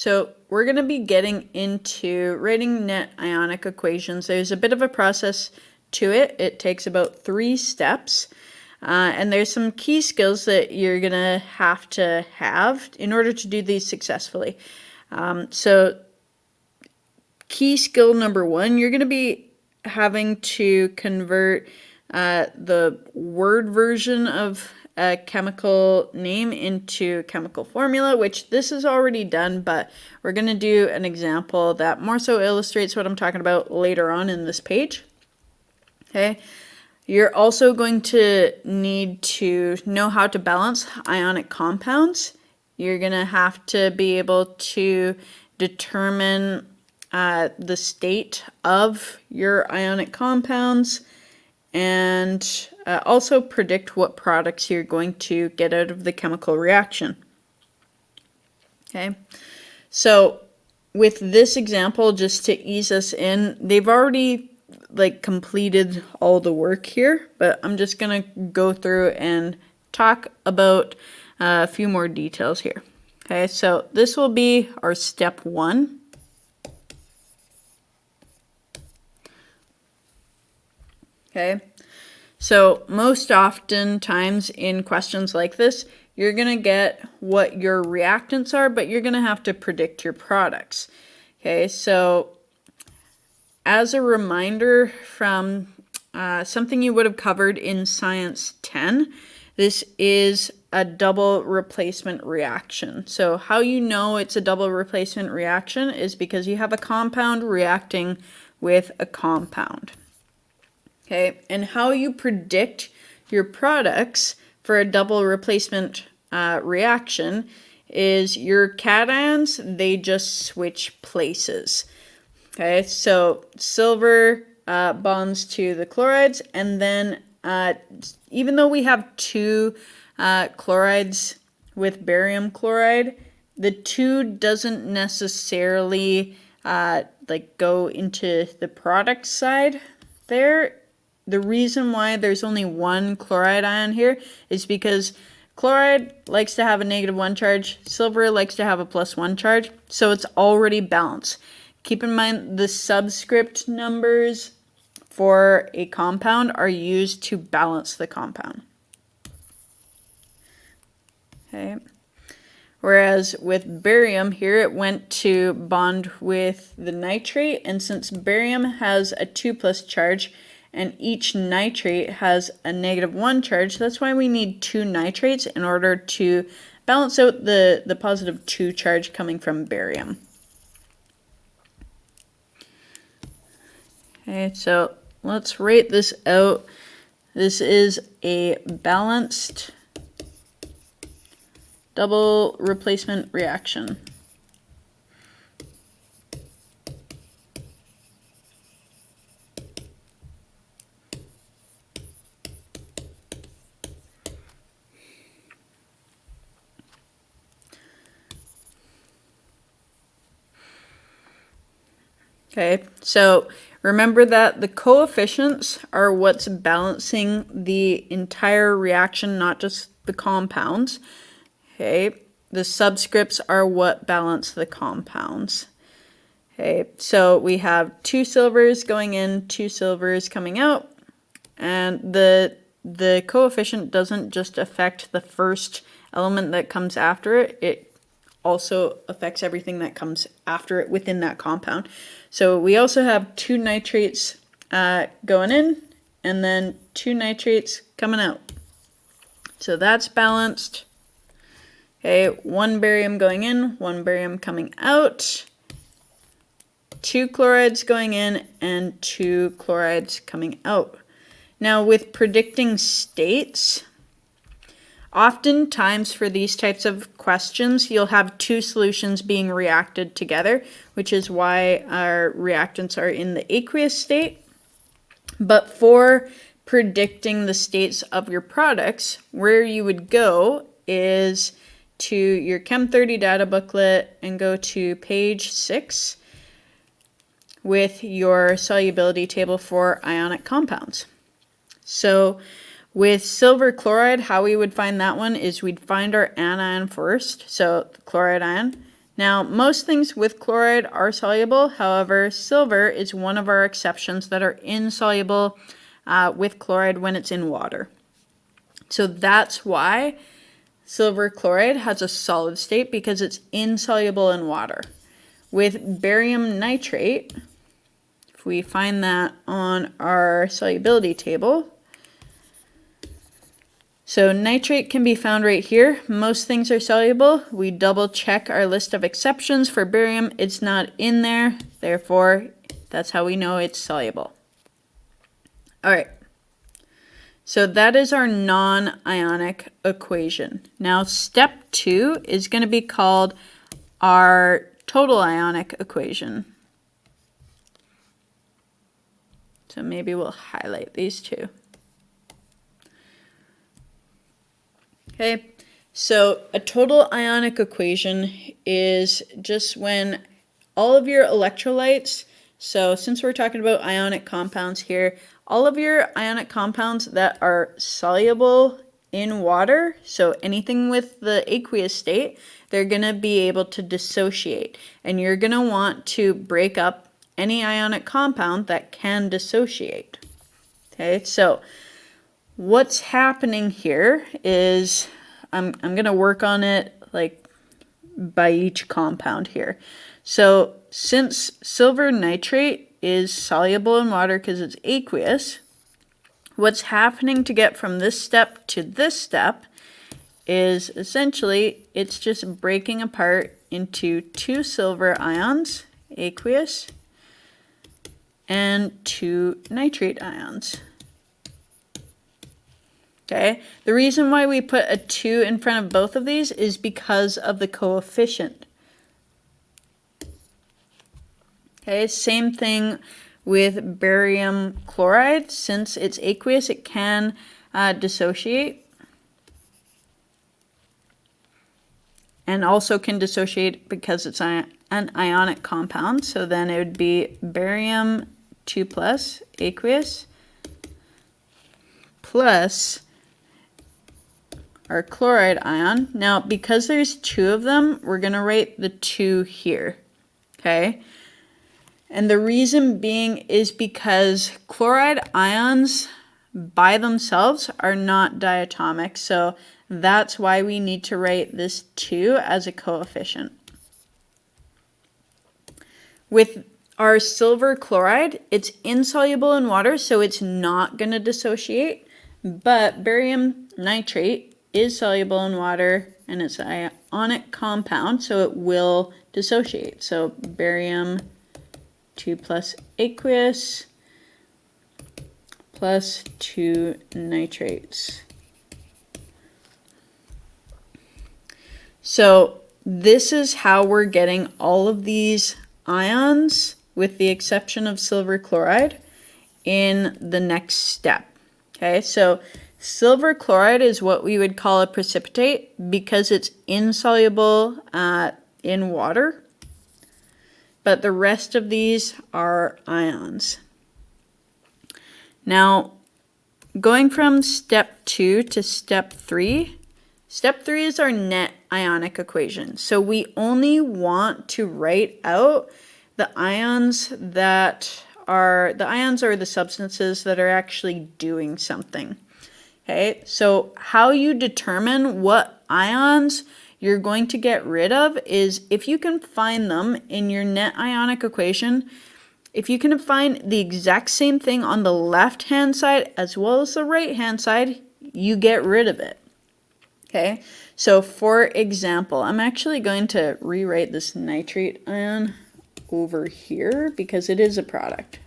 So we're going to be getting into writing net ionic equations. There's a bit of a process to it. It takes about 3 steps. And there's some key skills that you're going to have in order to do these successfully. So key skill number 1, you're going to be having to convert the word version of a chemical name into a chemical formula, which this is already done, but we're going to do an example that more so illustrates what I'm talking about later on in this page. Okay. You're also going to need to know how to balance ionic compounds. You're going to have to be able to determine the state of your ionic compounds and also predict what products you're going to get out of the chemical reaction. Okay, so with this example, just to ease us in, they've already completed all the work here, but I'm just gonna go through and talk about a few more details here. Okay, so this will be our step 1. Okay, so most often times in questions like this, you're going to get what your reactants are, but you're going to have to predict your products. Okay, so as a reminder from something you would have covered in Science 10, this is a double replacement reaction. So how you know it's a double replacement reaction is because you have a compound reacting with a compound. Okay, and how you predict your products for a double replacement reaction is your cations, they just switch places. Okay, so silver bonds to the chlorides, and then even though we have 2 chlorides with barium chloride, the 2 doesn't necessarily go into the product side there. The reason why there's only 1 chloride ion here is because chloride likes to have a -1 charge, silver likes to have a +1 charge, so it's already balanced. Keep in mind the subscript numbers for a compound are used to balance the compound. Okay. Whereas with barium here, it went to bond with the nitrate, and since barium has a 2+ charge, and each nitrate has a -1 charge, that's why we need 2 nitrates in order to balance out the +2 charge coming from barium. Okay, so let's write this out. This is a balanced double replacement reaction. Okay, so remember that the coefficients are what's balancing the entire reaction, not just the compounds. Okay, the subscripts are what balance the compounds. Okay, so we have 2 silvers going in, 2 silvers coming out, and the coefficient doesn't just affect the first element that comes after it, it also affects everything that comes after it within that compound. So we also have 2 nitrates going in, and then 2 nitrates coming out. So that's balanced. Okay, 1 barium going in, 1 barium coming out, 2 chlorides going in, and 2 chlorides coming out. Now with predicting states, oftentimes for these types of questions, you'll have 2 solutions being reacted together, which is why our reactants are in the aqueous state. But for predicting the states of your products, where you would go is to your Chem 30 data booklet and go to page 6 with your solubility table for ionic compounds. So with silver chloride, how we would find that one is we'd find our anion first, so the chloride ion. Now, most things with chloride are soluble. However, silver is one of our exceptions that are insoluble with chloride when it's in water. So that's why silver chloride has a solid state, because it's insoluble in water. With barium nitrate, if we find that on our solubility table, so nitrate can be found right here. Most things are soluble. We double check our list of exceptions. For barium, it's not in there. Therefore, that's how we know it's soluble. All right. So that is our non-ionic equation. Now, step 2 is going to be called our total ionic equation. So maybe we'll highlight these two. Okay, so a total ionic equation is just when all of your electrolytes, so since we're talking about ionic compounds here, all of your ionic compounds that are soluble in water, so anything with the aqueous state, they're going to be able to dissociate. And you're going to want to break up any ionic compound that can dissociate. Okay, so what's happening here is I'm going to work on it like by each compound here. So since silver nitrate is soluble in water because it's aqueous, what's happening to get from this step to this step is essentially it's just breaking apart into 2 silver ions, aqueous, and 2 nitrate ions. Okay, the reason why we put a 2 in front of both of these is because of the coefficient. Okay, same thing with barium chloride. Since it's aqueous, it can dissociate. And also can dissociate because it's an ionic compound. So then it would be barium 2+ aqueous plus our chloride ion. Now, because there's 2 of them, we're going to write the 2 here. Okay? And the reason being is because chloride ions by themselves are not diatomic. So that's why we need to write this 2 as a coefficient. With our silver chloride, it's insoluble in water, so it's not going to dissociate. But barium nitrate is soluble in water, and it's an ionic compound, so it will dissociate. So barium 2+ aqueous plus 2 nitrates. So this is how we're getting all of these ions, with the exception of silver chloride, in the next step. Okay, so silver chloride is what we would call a precipitate because it's insoluble in water, but the rest of these are ions. Now, going from step 2 to step 3, step 3 is our net ionic equation. So we only want to write out the ions that are, the ions are the substances that are actually doing something. Okay, so how you determine what ions you're going to get rid of is if you can find them in your net ionic equation. If you can find the exact same thing on the left-hand side as well as the right-hand side, you get rid of it. Okay, so for example, I'm actually going to rewrite this nitrate ion over here because it is a product.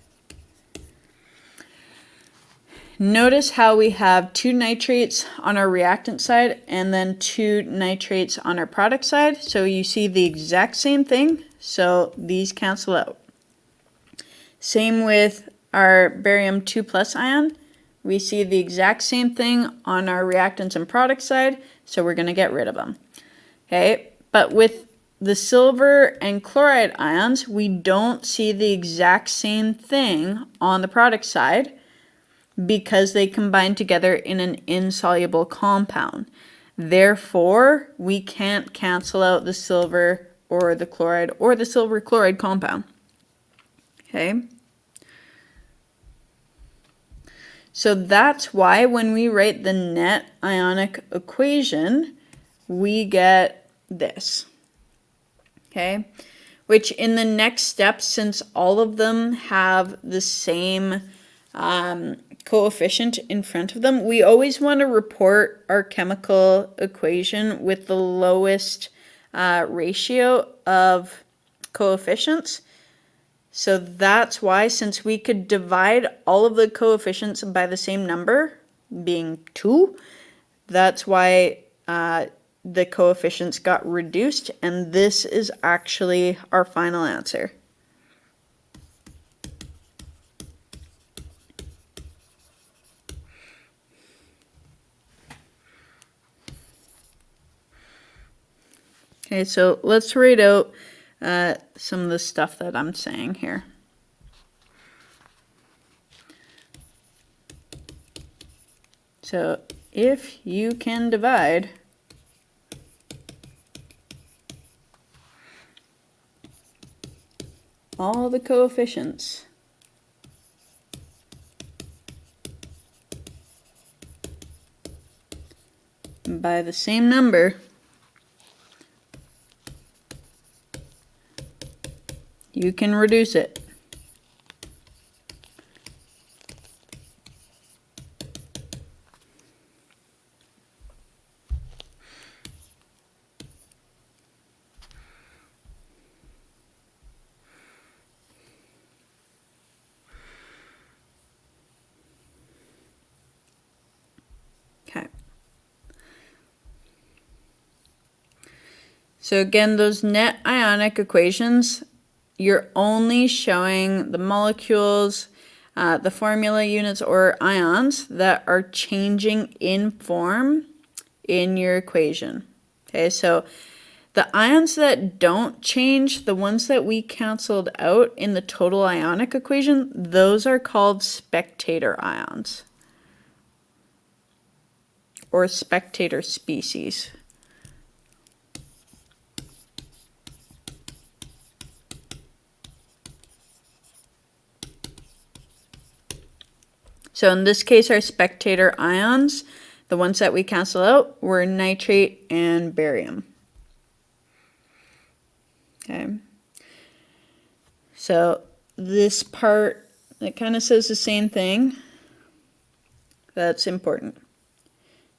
Notice how we have 2 nitrates on our reactant side and then 2 nitrates on our product side. So you see the exact same thing, so these cancel out. Same with our barium 2+ ion. We see the exact same thing on our reactants and product side, so we're going to get rid of them. Okay, but with the silver and chloride ions, we don't see the exact same thing on the product side because they combine together in an insoluble compound. Therefore, we can't cancel out the silver or the chloride or the silver chloride compound. Okay? So that's why when we write the net ionic equation, we get this. Okay? Which in the next step, since all of them have the same coefficient in front of them, we always want to report our chemical equation with the lowest ratio of coefficients. So that's why, since we could divide all of the coefficients by the same number, being 2, that's why the coefficients got reduced, and this is actually our final answer. Okay, so let's write out some of the stuff that I'm saying here. So if you can divide all the coefficients by the same number, you can reduce it. Okay. So again, those net ionic equations, you're only showing the molecules, the formula units or ions that are changing in form in your equation. Okay, so the ions that don't change, the ones that we canceled out in the total ionic equation, those are called spectator ions or spectator species. So in this case, our spectator ions, the ones that we cancel out, were nitrate and barium. Okay. So this part, it kind of says the same thing. That's important.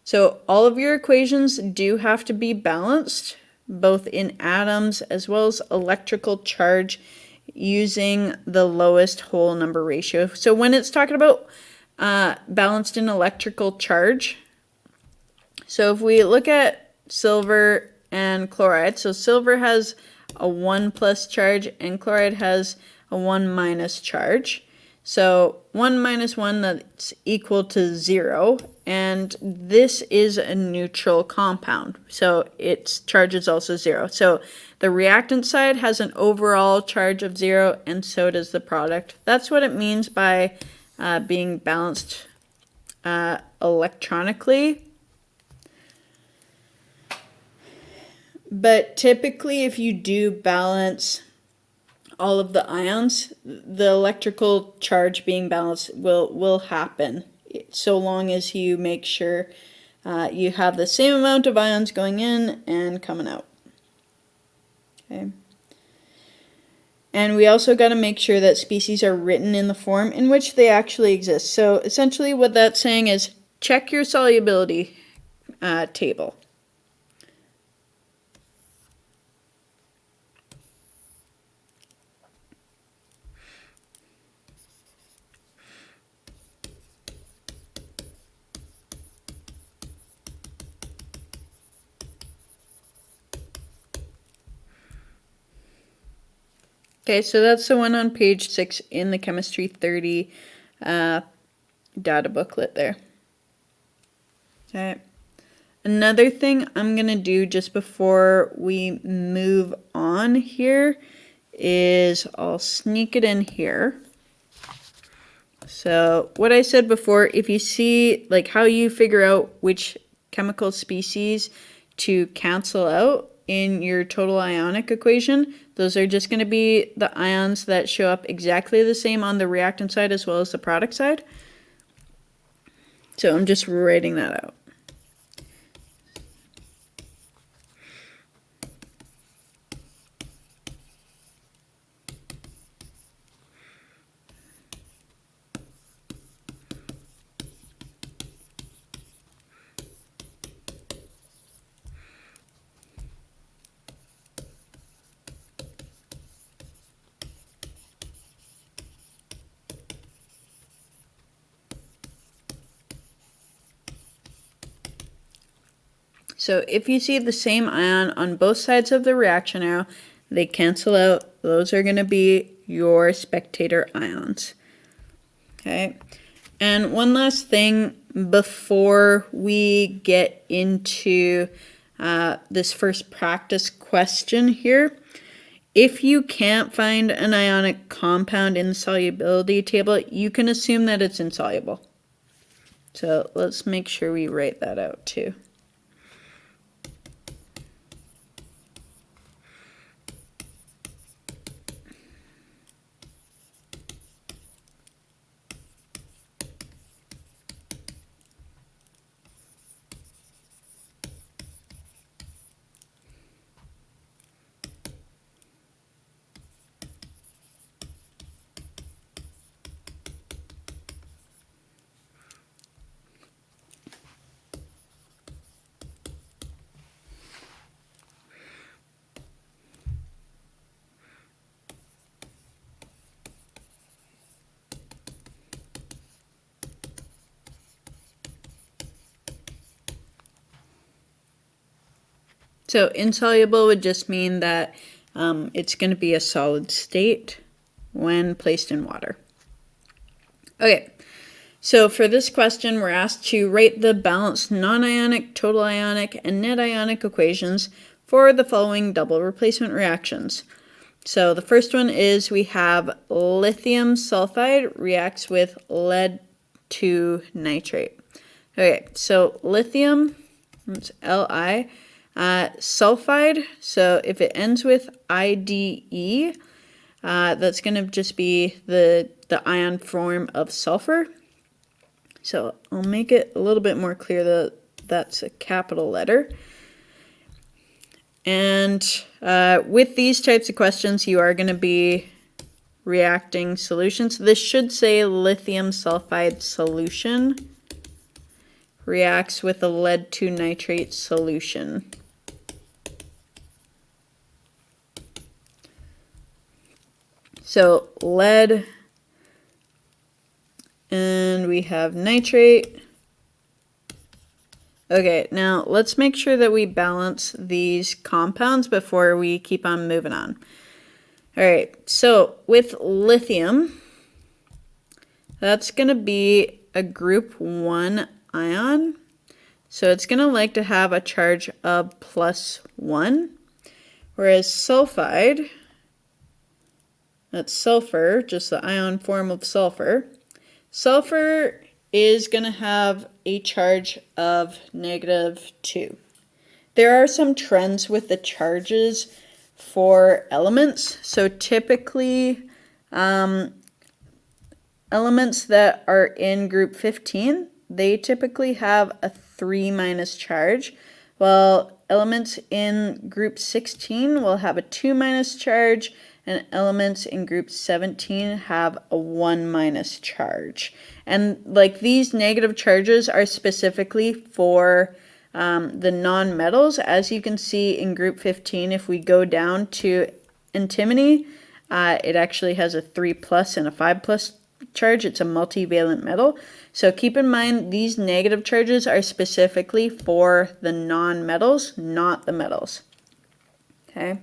So all of your equations do have to be balanced, both in atoms as well as electrical charge, using the lowest whole number ratio. So when it's talking about balanced in electrical charge, so if we look at silver and chloride, so silver has a 1 plus charge and chloride has a 1 minus charge. So 1 minus 1, that's equal to 0, and this is a neutral compound, so its charge is also 0. So the reactant side has an overall charge of 0, and so does the product. That's what it means by being balanced electronically. But typically, if you do balance all of the ions, the electrical charge being balanced will happen, so long as you make sure you have the same amount of ions going in and coming out. Okay. And we also got to make sure that species are written in the form in which they actually exist. So essentially what that's saying is check your solubility table. Okay, so that's the one on page 6 in the Chemistry 30 data booklet there. Okay. Another thing I'm going to do just before we move on here is I'll sneak it in here. So what I said before, if you see like how you figure out which chemical species to cancel out, in your total ionic equation, those are just going to be the ions that show up exactly the same on the reactant side as well as the product side. So I'm just writing that out. So if you see the same ion on both sides of the reaction arrow, they cancel out. Those are going to be your spectator ions. Okay. And one last thing before we get into this first practice question here. If you can't find an ionic compound in the solubility table, you can assume that it's insoluble. So let's make sure we write that out too. So insoluble would just mean that it's going to be a solid state when placed in water. Okay, so for this question, we're asked to write the balanced non-ionic, total ionic, and net ionic equations for the following double replacement reactions. So the first one is we have lithium sulfide reacts with lead 2 nitrate. Okay, so lithium, it's Li. Sulfide, so if it ends with IDE, that's going to just be the ion form of sulfur. So I'll make it a little bit more clear that that's a capital letter. And with these types of questions, you are going to be reacting solutions. This should say lithium sulfide solution reacts with a lead 2 nitrate solution. So lead, and we have nitrate. Okay, now let's make sure that we balance these compounds before we keep on moving on. All right, so with lithium, that's going to be a group 1 ion. So it's going to like to have a charge of +1, whereas sulfide, that's sulfur, just the ion form of sulfur. Sulfur is going to have a charge of -2. There are some trends with the charges for elements. So typically, elements that are in group 15, they typically have a 3- charge, while elements in group 16 will have a 2- charge, and elements in group 17 have a 1- charge. And like these negative charges are specifically for the non-metals. As you can see in group 15, if we go down to antimony, it actually has a 3+ and a 5+ charge. It's a multivalent metal. So keep in mind these negative charges are specifically for the non-metals, not the metals. Okay.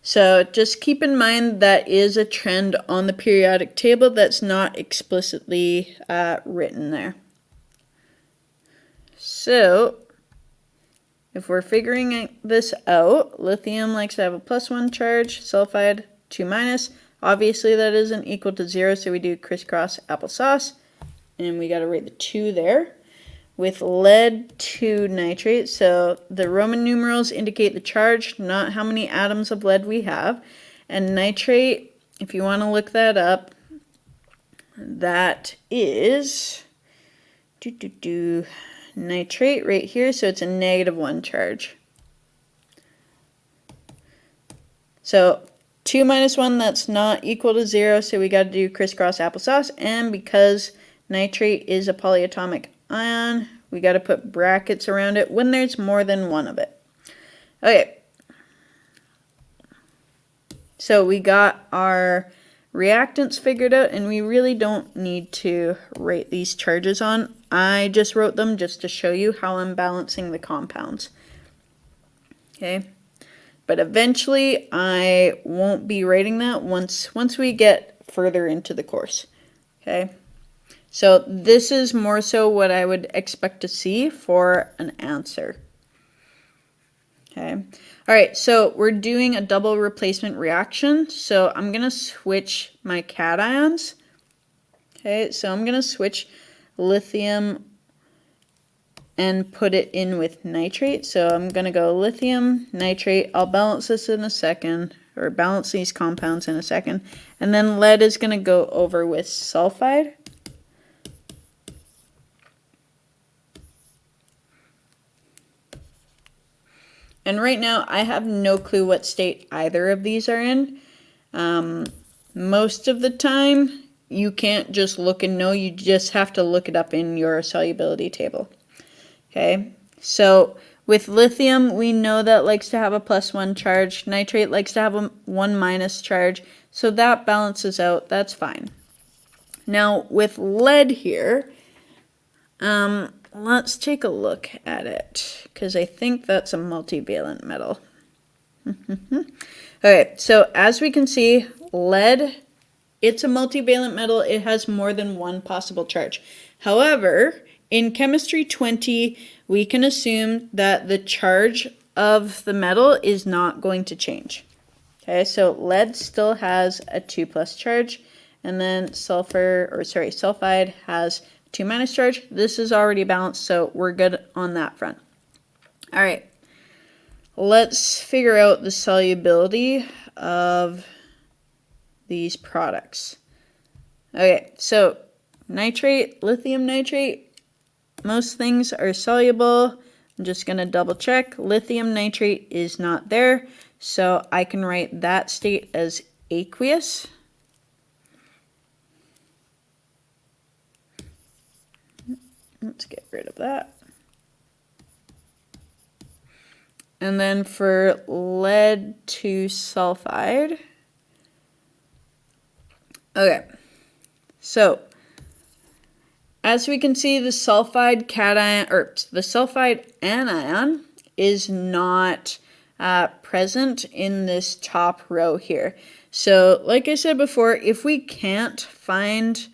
So just keep in mind that is a trend on the periodic table that's not explicitly written there. So if we're figuring this out, lithium likes to have a +1 charge, sulfide 2-. Obviously that isn't equal to 0, so we do crisscross applesauce, and we got to write the 2 there. with lead 2 nitrate. So the Roman numerals indicate the charge, not how many atoms of lead we have. And nitrate, if you want to look that up, that is nitrate right here. So it's a -1 charge. So 2 minus 1, that's not equal to 0, so we got to do crisscross applesauce. And because nitrate is a polyatomic ion, we got to put brackets around it when there's more than one of it. Okay. So we got our reactants figured out, and we really don't need to write these charges on. I just wrote them just to show you how I'm balancing the compounds. Okay. But eventually I won't be writing that once we get further into the course. Okay. So this is more so what I would expect to see for an answer. Okay. All right, so we're doing a double replacement reaction. So I'm going to switch my cations. Okay, so I'm going to switch lithium and put it in with nitrate. So I'm going to go lithium, nitrate. I'll balance this in a second, or balance these compounds in a second. And then lead is going to go over with sulfide. And right now, I have no clue what state either of these are in. Most of the time, you can't just look and know. You just have to look it up in your solubility table. Okay, so with lithium, we know that likes to have a +1 charge. Nitrate likes to have a 1- charge. So that balances out. That's fine. Now, with lead here, let's take a look at it, because I think that's a multivalent metal. Okay, so as we can see, lead, it's a multivalent metal. It has more than one possible charge. However, in chemistry 20, we can assume that the charge of the metal is not going to change. Okay, so lead still has a 2+ charge, and then sulfide has 2- charge. This is already balanced, so we're good on that front. All right, let's figure out the solubility of these products. Okay, so nitrate, lithium nitrate, most things are soluble. I'm just going to double check. Lithium nitrate is not there, so I can write that state as aqueous. Let's get rid of that. And then for lead 2 sulfide. Okay, so as we can see, the sulfide cation, or the sulfide anion is not present in this top row here. So like I said before, if we can't find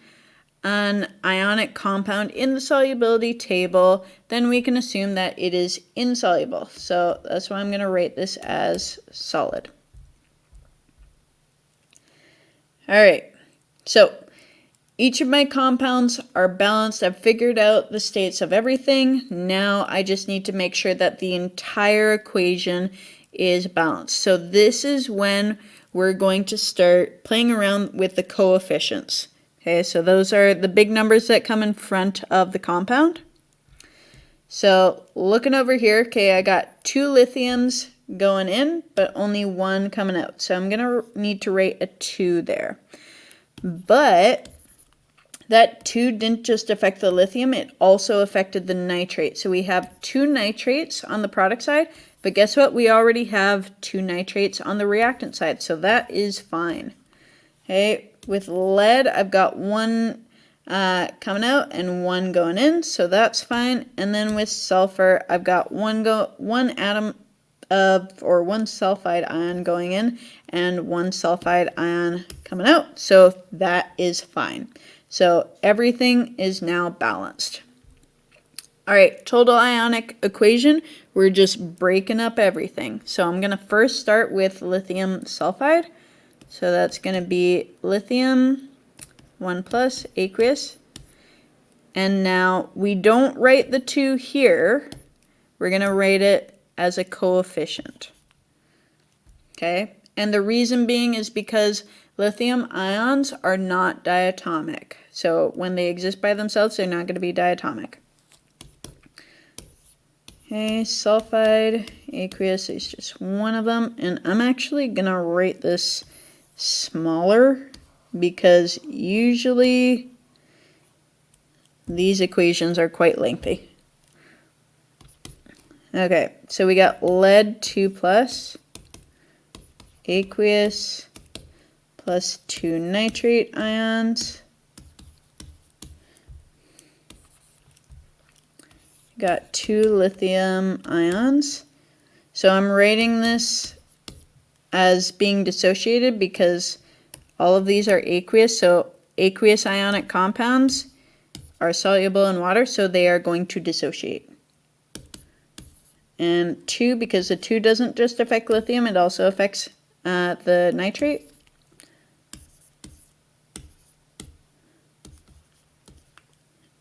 an ionic compound in the solubility table, then we can assume that it is insoluble. So that's why I'm going to rate this as solid. All right, so each of my compounds are balanced. I've figured out the states of everything. Now I just need to make sure that the entire equation is balanced. So this is when we're going to start playing around with the coefficients. Okay, so those are the big numbers that come in front of the compound. So looking over here, okay, I got 2 lithiums going in, but only 1 coming out. So I'm going to need to rate a 2 there. But that 2 didn't just affect the lithium, it also affected the nitrate. So we have 2 nitrates on the product side, but guess what? We already have 2 nitrates on the reactant side, so that is fine. Okay, with lead, I've got 1 coming out and 1 going in, so that's fine. And then with sulfur, I've got 1 atom or 1 sulfide ion going in and 1 sulfide ion coming out, so that is fine. So everything is now balanced. All right, total ionic equation, we're just breaking up everything. So I'm going to first start with lithium sulfide. So that's going to be lithium 1+ aqueous. And now we don't write the 2 here. We're going to write it as a coefficient. Okay? And the reason being is because lithium ions are not diatomic. So when they exist by themselves, they're not going to be diatomic. Okay, sulfide, aqueous is just one of them. And I'm actually going to write this smaller because usually these equations are quite lengthy. Okay, so we got lead 2 plus, aqueous plus 2 nitrate ions. Got 2 lithium ions. So I'm writing this as being dissociated because all of these are aqueous. So aqueous ionic compounds are soluble in water, so they are going to dissociate. And 2, because the 2 doesn't just affect lithium, it also affects the nitrate.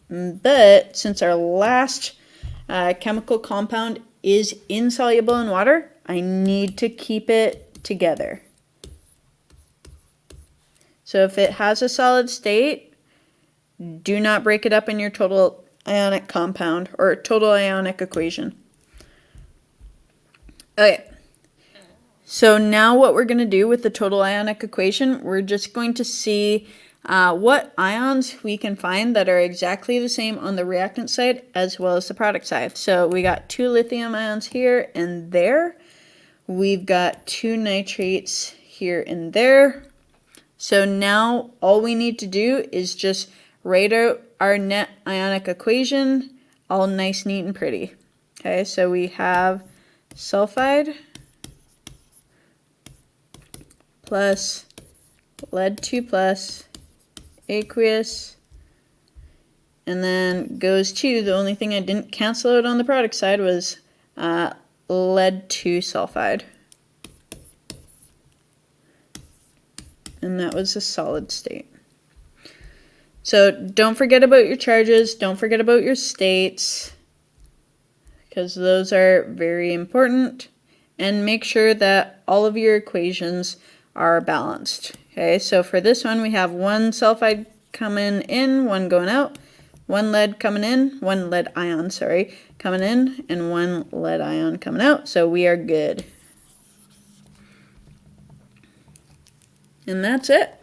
But since our last chemical compound is insoluble in water, I need to keep it together. So if it has a solid state, do not break it up in your total ionic compound or total ionic equation. Okay, so now what we're going to do with the total ionic equation, we're just going to see what ions we can find that are exactly the same on the reactant side as well as the product side. So we got 2 lithium ions here and there. We've got 2 nitrates here and there. So now all we need to do is just write out our net ionic equation, all nice, neat, and pretty. Okay, so we have sulfide plus lead 2 plus aqueous, and then goes to, the only thing I didn't cancel out on the product side was lead 2 sulfide. And that was a solid state. So don't forget about your charges, don't forget about your states, because those are very important. And make sure that all of your equations are balanced. Okay, so for this one we have 1 sulfide coming in, 1 going out, 1 lead coming in, 1 lead ion, coming in, and 1 lead ion coming out. So we are good. And that's it.